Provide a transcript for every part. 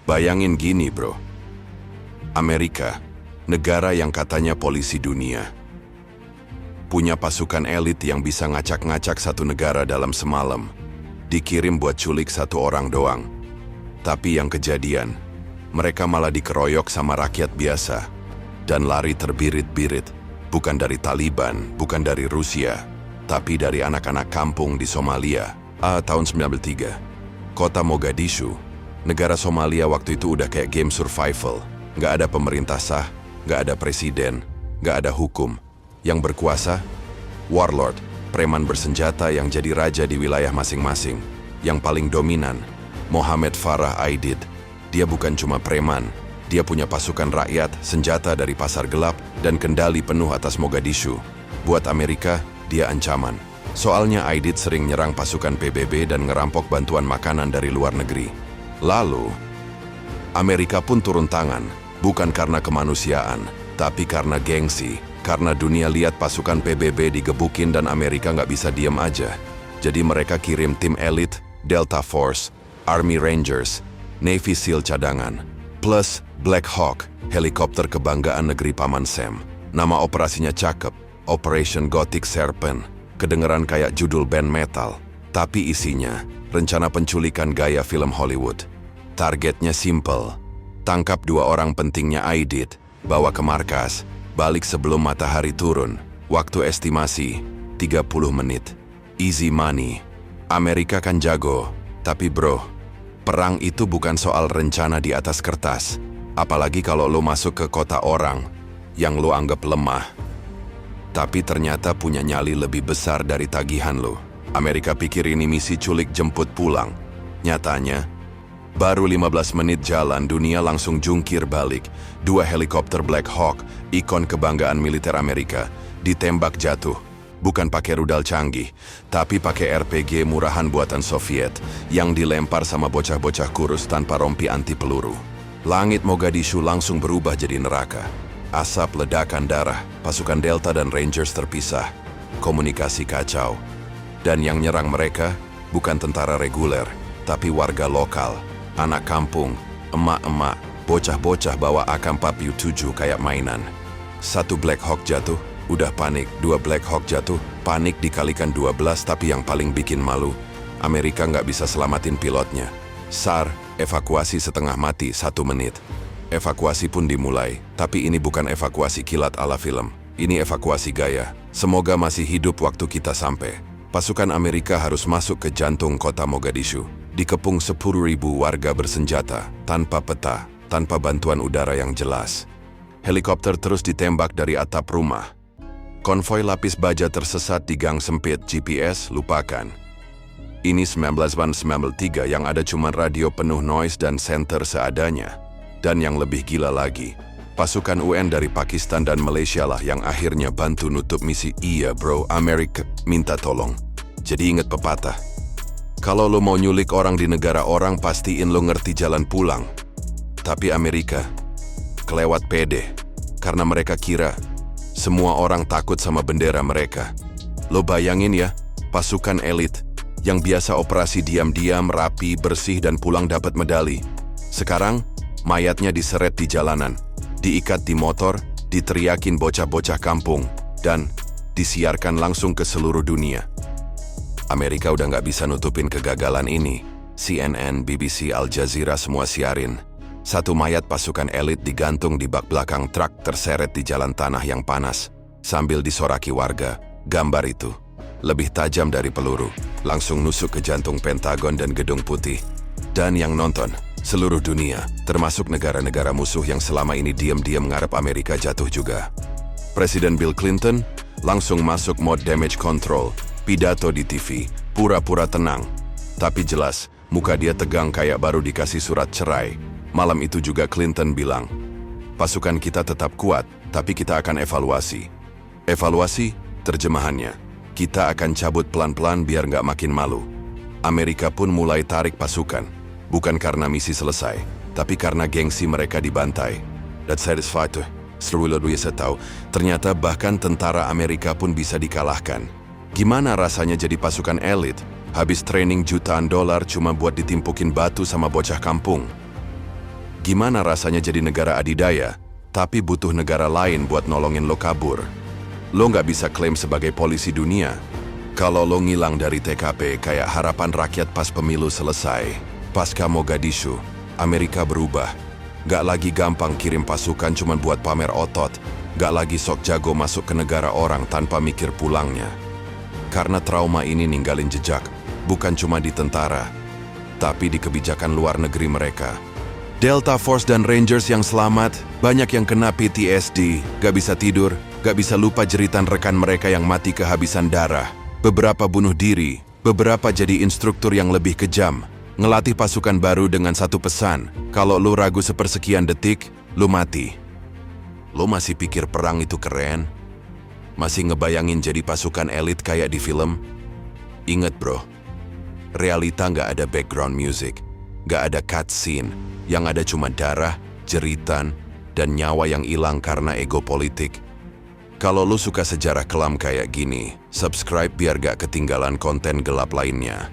Bayangin gini bro, Amerika, negara yang katanya polisi dunia, punya pasukan elit yang bisa ngacak-ngacak satu negara dalam semalam, dikirim buat culik satu orang doang. Tapi yang kejadian, mereka malah dikeroyok sama rakyat biasa, dan lari terbirit-birit, bukan dari Taliban, bukan dari Rusia, tapi dari anak-anak kampung di Somalia. Tahun 93, kota Mogadishu, negara Somalia waktu itu udah kayak game survival. Nggak ada pemerintah sah, nggak ada presiden, nggak ada hukum. Yang berkuasa, warlord, preman bersenjata yang jadi raja di wilayah masing-masing. Yang paling dominan, Mohamed Farah Aidid. Dia bukan cuma preman, dia punya pasukan rakyat, senjata dari pasar gelap, dan kendali penuh atas Mogadishu. Buat Amerika, dia ancaman. Soalnya Aidid sering nyerang pasukan PBB dan ngerampok bantuan makanan dari luar negeri. Lalu, Amerika pun turun tangan, bukan karena kemanusiaan, tapi karena gengsi. Karena dunia lihat pasukan PBB digebukin dan Amerika nggak bisa diem aja. Jadi mereka kirim tim elit, Delta Force, Army Rangers, Navy SEAL cadangan, plus Black Hawk, helikopter kebanggaan negeri Paman Sam. Nama operasinya cakep, Operation Gothic Serpent. Kedengeran kayak judul band metal. Tapi isinya, rencana penculikan gaya film Hollywood. Targetnya simple, tangkap 2 orang pentingnya Aidid, bawa ke markas, balik sebelum matahari turun. Waktu estimasi, 30 menit. Easy money. Amerika kan jago. Tapi bro, perang itu bukan soal rencana di atas kertas. Apalagi kalau lo masuk ke kota orang yang lo anggap lemah. Tapi ternyata punya nyali lebih besar dari tagihan lo. Amerika pikir ini misi culik jemput pulang. Nyatanya, baru 15 menit jalan dunia langsung jungkir balik. 2 helikopter Black Hawk, ikon kebanggaan militer Amerika, ditembak jatuh. Bukan pakai rudal canggih, tapi pakai RPG murahan buatan Soviet yang dilempar sama bocah-bocah kurus tanpa rompi anti peluru. Langit Mogadishu langsung berubah jadi neraka. Asap, ledakan darah, pasukan Delta dan Rangers terpisah. Komunikasi kacau. Dan yang nyerang mereka bukan tentara reguler, tapi warga lokal. Anak kampung, emak-emak, bocah-bocah bawa AK-47 kayak mainan. 1 Black Hawk jatuh, udah panik. 2 Black Hawk jatuh, panik dikalikan 12. Tapi yang paling bikin malu, Amerika nggak bisa selamatin pilotnya. SAR, evakuasi setengah mati 1 menit. Evakuasi pun dimulai, tapi ini bukan evakuasi kilat ala film. Ini evakuasi gaya. Semoga masih hidup waktu kita sampai. Pasukan Amerika harus masuk ke jantung kota Mogadishu. Dikepung 10.000 warga bersenjata, tanpa peta, tanpa bantuan udara yang jelas. Helikopter terus ditembak dari atap rumah. Konvoi lapis baja tersesat di gang sempit, GPS lupakan. Ini 1993 yang ada cuma radio penuh noise dan senter seadanya. Dan yang lebih gila lagi, pasukan UN dari Pakistan dan Malaysia lah yang akhirnya bantu nutup misi. Iya bro, Amerika minta tolong. Jadi inget pepatah. Kalau lo mau nyulik orang di negara orang, pastiin lo ngerti jalan pulang. Tapi Amerika kelewat pede, karena mereka kira semua orang takut sama bendera mereka. Lo bayangin ya, pasukan elit yang biasa operasi diam-diam, rapi, bersih, dan pulang dapat medali. Sekarang, mayatnya diseret di jalanan, diikat di motor, diteriakin bocah-bocah kampung, dan disiarkan langsung ke seluruh dunia. Amerika udah nggak bisa nutupin kegagalan ini. CNN, BBC, Al Jazeera semua siarin. 1 mayat pasukan elit digantung di bak belakang truk terseret di jalan tanah yang panas. Sambil disoraki warga, gambar itu lebih tajam dari peluru, langsung nusuk ke jantung Pentagon dan Gedung Putih. Dan yang nonton, seluruh dunia, termasuk negara-negara musuh yang selama ini diam-diam ngarep Amerika jatuh juga. Presiden Bill Clinton langsung masuk mode damage control, pidato di TV, pura-pura tenang. Tapi jelas, muka dia tegang kayak baru dikasih surat cerai. Malam itu juga Clinton bilang, pasukan kita tetap kuat, tapi kita akan evaluasi. Evaluasi, terjemahannya, kita akan cabut pelan-pelan biar nggak makin malu. Amerika pun mulai tarik pasukan. Bukan karena misi selesai, tapi karena gengsi mereka dibantai. That's satisfied tuh. Seru lo bisa tahu, ternyata bahkan tentara Amerika pun bisa dikalahkan. Gimana rasanya jadi pasukan elit, habis training jutaan dolar cuma buat ditimpukin batu sama bocah kampung? Gimana rasanya jadi negara adidaya, tapi butuh negara lain buat nolongin lo kabur? Lo nggak bisa klaim sebagai polisi dunia kalau lo ngilang dari TKP kayak harapan rakyat pas pemilu selesai. Pasca Mogadishu, Amerika berubah. Nggak lagi gampang kirim pasukan cuma buat pamer otot. Nggak lagi sok jago masuk ke negara orang tanpa mikir pulangnya. Karena trauma ini ninggalin jejak, bukan cuma di tentara, tapi di kebijakan luar negeri mereka. Delta Force dan Rangers yang selamat, banyak yang kena PTSD, gak bisa tidur, gak bisa lupa jeritan rekan mereka yang mati kehabisan darah. Beberapa bunuh diri, beberapa jadi instruktur yang lebih kejam. Ngelatih pasukan baru dengan satu pesan, kalau lu ragu sepersekian detik, lu mati. Lu masih pikir perang itu keren? Masih ngebayangin jadi pasukan elit kayak di film? Ingat bro, realita gak ada background music, gak ada cutscene. Yang ada cuma darah, jeritan, dan nyawa yang hilang karena ego politik. Kalau lu suka sejarah kelam kayak gini, subscribe biar gak ketinggalan konten gelap lainnya.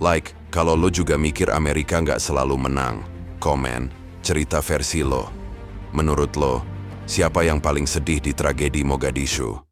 Like, kalau lu juga mikir Amerika gak selalu menang. Komen, cerita versi lo. Menurut lo, siapa yang paling sedih di tragedi Mogadishu?